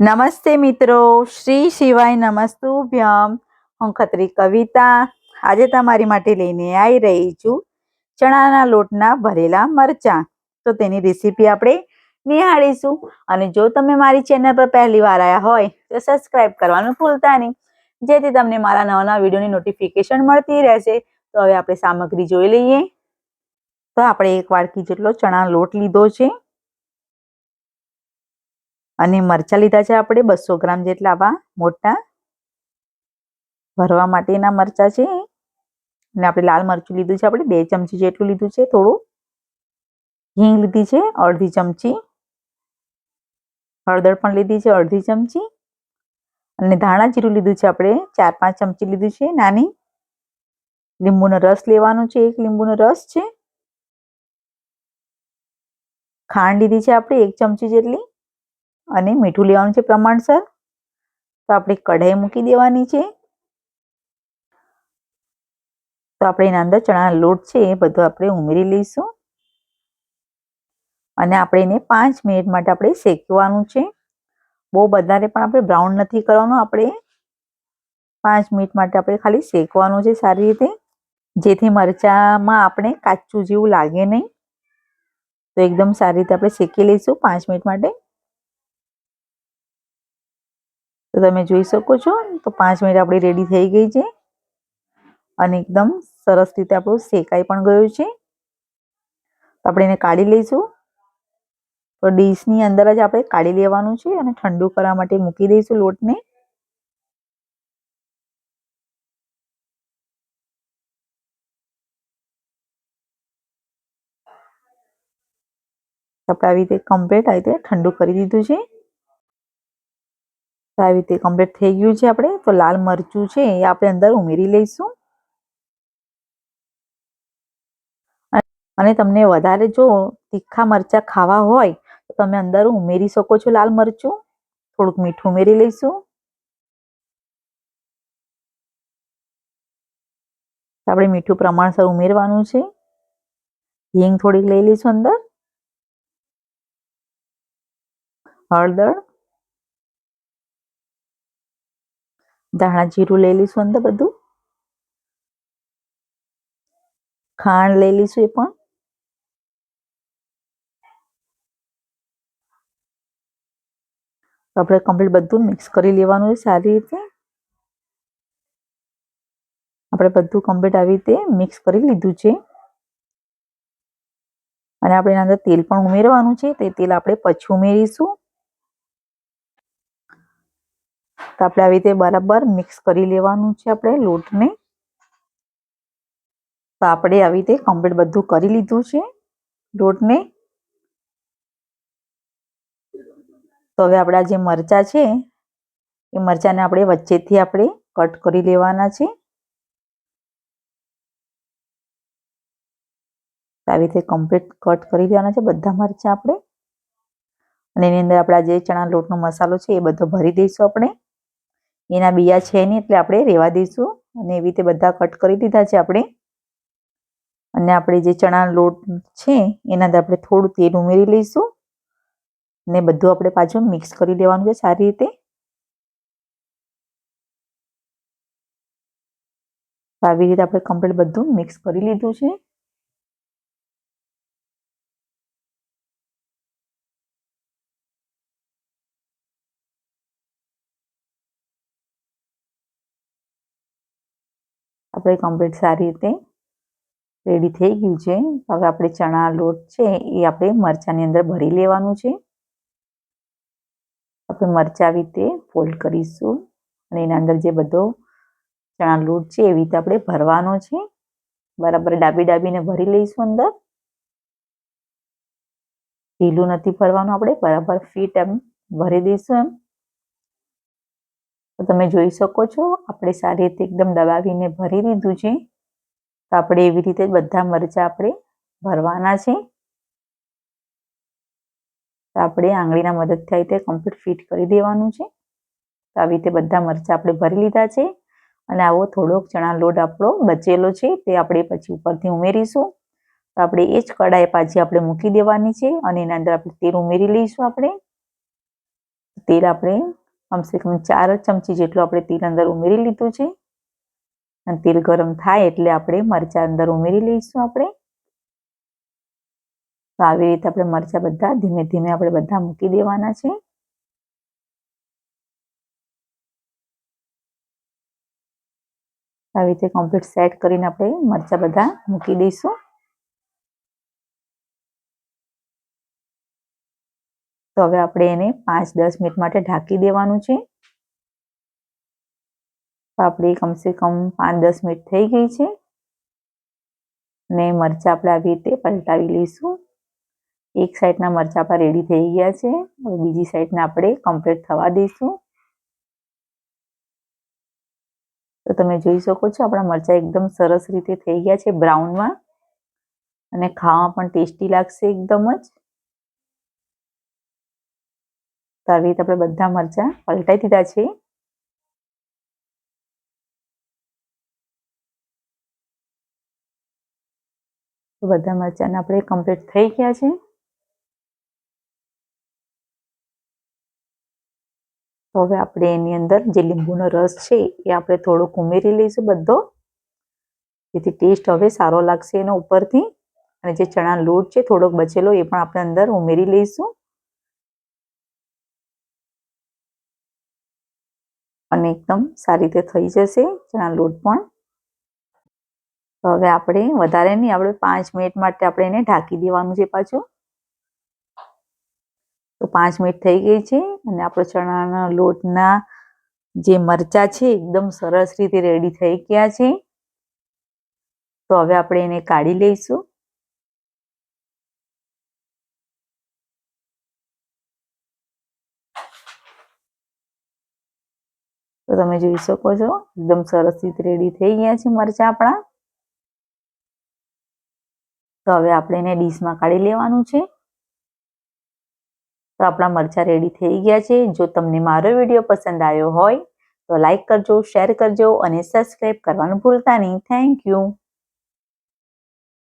નમસ્તે મિત્રો, શ્રી શિવાય નમસ્તુભ્યમ. હું ખત્રી કવિતા આજે તમારી માટે લઈને આવી રહી છું ચણાના લોટના ભરેલા મરચાં. તો તેની રેસીપી આપણે નિહાળીશું. અને જો તમે મારી ચેનલ પર પહેલી વાર આવ્યા હોય તો સબસ્ક્રાઇબ કરવાનું ભૂલતા નહીં, જેથી તમને મારા નવા નવા વિડીયોની નોટિફિકેશન મળતી રહેશે. તો હવે આપણે સામગ્રી જોઈ લઈએ. તો આપણે 1 વાટકી જેટલો ચણાનો લોટ લીધો છે અને મરચાં લીધા છે આપણે 200 ગ્રામ જેટલા આવા મોટા ભરવા માટેના મરચાં છે. અને આપણે લાલ મરચું લીધું છે, આપણે 2 ચમચી જેટલું લીધું છે. થોડું હિંગ લીધી છે અડધી ચમચી, હળદર પણ લીધી છે અડધી ચમચી, અને ધાણા જીરું લીધું છે આપણે 4-5 ચમચી લીધું છે નાની. લીંબુનો રસ લેવાનો છે, 1 લીંબુનો રસ છે. ખાંડ લીધી છે આપણે 1 ચમચી જેટલી, અને મીઠું લેવાનું છે પ્રમાણસર. તો આપણે કઢાઈ મૂકી દેવાની છે. તો આપણે એના અંદર ચણાનો લોટ છે એ બધો આપણે ઉમેરી લઈશું અને આપણે એને 5 મિનિટ માટે આપણે શેકવાનું છે. બહુ વધારે પણ આપણે બ્રાઉન નથી કરવાનું, આપણે 5 મિનિટ માટે આપણે ખાલી શેકવાનું છે સારી રીતે, જેથી મરચામાં આપણે કાચું જેવું લાગે નહીં. તો એકદમ સારી રીતે આપણે શેકી લઈશું 5 મિનિટ માટે. તો તમે જોઈ શકો છો, તો 5 મિનિટ આપણી રેડી થઈ ગઈ છે અને એકદમ સરસ રીતે આપણું શેકાઈ પણ ગયું છે. તો આપણે એને કાઢી લઈશું. તો ડીશની અંદર જ આપણે કાઢી લેવાનું છે અને ઠંડુ કરવા માટે મૂકી દઈશું લોટને. આપણે આવી રીતે કમ્પ્લીટ આવી રીતે ઠંડુ કરી દીધું છે. તો આવી રીતે કમ્પ્લીટ થઈ ગયું છે આપણે. તો લાલ મરચું છે એ આપણે અંદર ઉમેરી લઈશું. અને તમને વધારે જો તીખા મરચાં ખાવા હોય તો તમે અંદર ઉમેરી શકો છો લાલ મરચું. થોડુંક મીઠું ઉમેરી લઈશું. આપણે મીઠું પ્રમાણસર ઉમેરવાનું છે. હિંગ થોડીક લઈ લઈશું અંદર. હળદર, ધાણા જીરું લઈ લઈશું અંદર બધું. ખાંડ લઈ લઈશું એ પણ. તો આપણે કમ્પ્લીટ બધું મિક્સ કરી લેવાનું છે સારી રીતે. આપણે બધું કમ્પ્લીટ આવી રીતે મિક્સ કરી લીધું છે. અને આપણે એના અંદર તેલ પણ ઉમેરવાનું છે. તે તેલ આપણે પછી ઉમેરીશું. તો આપણે આવી રીતે બરાબર મિક્સ કરી લેવાનું છે આપણે લોટને. તો આપણે આવી રીતે કમ્પ્લીટ બધું કરી લીધું છે લોટને. તો હવે આપણા જે મરચાં છે એ મરચાંને આપણે વચ્ચેથી આપણે કટ કરી લેવાના છે. આવી રીતે કમ્પ્લીટ કટ કરી દેવાના છે બધા મરચાં આપણે. અને એની અંદર આપણા જે ચણા લોટનો મસાલો છે એ બધો ભરી દઈશું આપણે. એના બીયા છે નહીં એટલે આપણે રહેવા દઈશું. અને એવી રીતે બધા કટ કરી દીધા છે આપણે. અને આપણે જે ચણા લોટ છે એના અંદર આપણે થોડું તેલ ઉમેરી લઈશું. ને બધું આપણે પાછું મિક્સ કરી દેવાનું છે સારી રીતે. આવી રીતે આપણે કમ્પ્લીટ બધું મિક્સ કરી લીધું છે. આપણે કમ્પ્લીટ સારી રીતે રેડી થઈ ગયું છે. હવે આપણે ચણા લોટ છે એ આપણે મરચાંની અંદર ભરી લેવાનું છે. આપણે મરચાં આવી રીતે ફોલ્ડ કરીશું અને એના અંદર જે બધો ચણા લોટ છે એવી રીતે આપણે ભરવાનો છે. બરાબર ડાબીને ભરી લઈશું અંદર. ઢીલું નથી ભરવાનું, આપણે બરાબર ફિટ એમ ભરી દઈશું એમ. તો તમે જોઈ શકો છો આપણે સારી રીતે એકદમ દબાવીને ભરી દીધું છે. તો આપણે એવી રીતે બધા મરચાં આપણે ભરવાના છે. તો આપણે આંગળીના મદદથી આવી રીતે કમ્પ્લીટ ફિટ કરી દેવાનું છે. તો આવી રીતે બધા મરચાં આપણે ભરી લીધા છે. અને આવો થોડોક ચણા લોટ આપણો બચેલો છે તે આપણે પછી ઉપરથી ઉમેરીશું. તો આપણે એ જ કઢાઈ પાછી આપણે મૂકી દેવાની છે અને એના અંદર આપણે તેલ ઉમેરી લઈશું આપણે. તેલ આપણે કમસે કમ 4 ચમચી જેટલું આપણે તેલ અંદર ઉમેરી લીધું છે અને તેલ ગરમ થાય એટલે આપણે મરચાં અંદર ઉમેરી લઈશું આપણે. તો આવી રીતે આપણે મરચાં બધા ધીમે ધીમે આપણે બધા મૂકી દેવાના છે. આવી રીતે કમ્પ્લીટ સેટ કરીને આપણે મરચાં બધા મૂકી દઈશું. તો હવે આપણે એને 5-10 મિનિટ માટે ઢાંકી દેવાનું છે. તો આપણે કમસે કમ 5-10 મિનિટ થઈ ગઈ છે અને મરચાં આપણે આવી રીતે પલટાવી લઈશું. એક સાઈડના મરચાં આપણા રેડી થઈ ગયા છે. હવે બીજી સાઈડના આપણે કમ્પ્લીટ થવા દઈશું. તો તમે જોઈ શકો છો આપણા મરચાં એકદમ સરસ રીતે થઈ ગયા છે બ્રાઉનમાં અને ખાવામાં પણ ટેસ્ટી લાગશે એકદમ જ. તો આવી રીતે આપણે બધા મરચાં પલટાઈ દીધા છે. તો બધા મરચાંને આપણે કમ્પ્લીટ થઈ ગયા છે. તો હવે આપણે એની અંદર જે લીંબુનો રસ છે એ આપણે થોડોક ઉમેરી લઈશું બધો, જેથી ટેસ્ટ હવે સારો લાગશે એનો ઉપરથી. અને જે ચણા લોટ છે થોડોક બચેલો એ પણ આપણે અંદર ઉમેરી લઈશું અને એકદમ સારી રીતે થઈ જશે ચણા લોટ પણ. તો હવે આપણે વધારે નહીં, આપણે 5 મિનિટ માટે આપણે એને ઢાંકી દેવાનું છે પાછું. તો 5 મિનિટ થઈ ગઈ છે અને આપણો ચણાના લોટના જે મરચાં છે એકદમ સરસ રીતે રેડી થઈ ગયા છે. તો હવે આપણે એને કાઢી લઈશું. તો તમે જોઈ શકો છો એકદમ સરસ રીતે રેડી થઈ ગયા છે મરચાં આપણા. તો હવે આપણે એને ડીશમાં કાઢી લેવાનું છે. તો આપણા મરચાં રેડી થઈ ગયા છે. જો તમને મારો વિડીયો પસંદ આવ્યો હોય તો લાઈક કરજો, શેર કરજો અને સબસ્ક્રાઈબ કરવાનું ભૂલતા નહીં. Thank you.